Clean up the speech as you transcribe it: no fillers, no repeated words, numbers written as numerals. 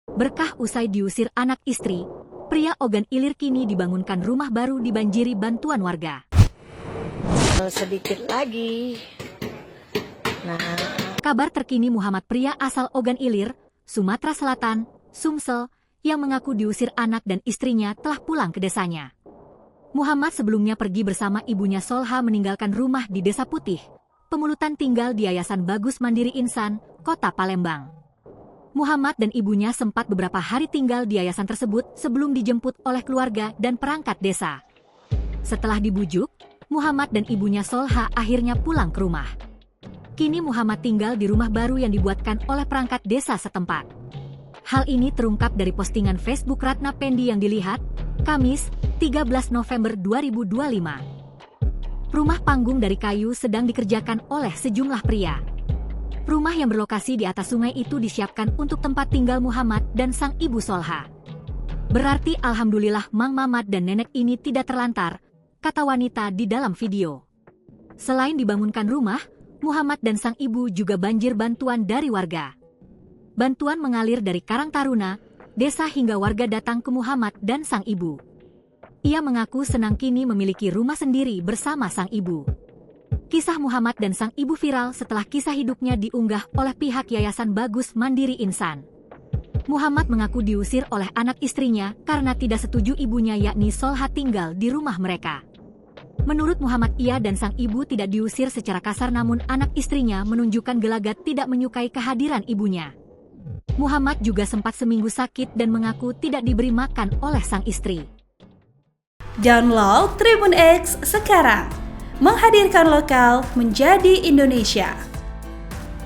Berkah usai diusir anak istri, pria Ogan Ilir kini dibangunkan rumah baru dibanjiri bantuan warga. Sedikit lagi. Nah, Kabar terkini Muhammad, pria asal Ogan Ilir, Sumatera Selatan, Sumsel, yang mengaku diusir anak dan istrinya telah pulang ke desanya. Muhammad sebelumnya pergi bersama ibunya Solha meninggalkan rumah di Desa Putih, Pemulutan tinggal di Yayasan Bagus Mandiri Insan, Kota Palembang. Muhammad dan ibunya sempat beberapa hari tinggal di yayasan tersebut sebelum dijemput oleh keluarga dan perangkat desa. Setelah dibujuk, Muhammad dan ibunya Solha akhirnya pulang ke rumah. Kini Muhammad tinggal di rumah baru yang dibuatkan oleh perangkat desa setempat. Hal ini terungkap dari postingan Facebook Ratna Pendi yang dilihat, Kamis, 13 November 2025. Rumah panggung dari kayu sedang dikerjakan oleh sejumlah pria. Rumah yang berlokasi di atas sungai itu disiapkan untuk tempat tinggal Muhammad dan sang ibu Solha. Berarti alhamdulillah Mang Mamat dan nenek ini tidak terlantar, kata wanita di dalam video. Selain dibangunkan rumah, Muhammad dan sang ibu juga banjir bantuan dari warga. Bantuan mengalir dari Karang Taruna, desa hingga warga datang ke Muhammad dan sang ibu. Ia mengaku senang kini memiliki rumah sendiri bersama sang ibu. Kisah Muhammad dan sang ibu viral setelah kisah hidupnya diunggah oleh pihak Yayasan Bagus Mandiri Insan. Muhammad mengaku diusir oleh anak istrinya karena tidak setuju ibunya yakni Solha tinggal di rumah mereka. Menurut Muhammad, ia dan sang ibu tidak diusir secara kasar, namun anak istrinya menunjukkan gelagat tidak menyukai kehadiran ibunya. Muhammad juga sempat seminggu sakit dan mengaku tidak diberi makan oleh sang istri. Download Tribun X sekarang, menghadirkan lokal menjadi Indonesia.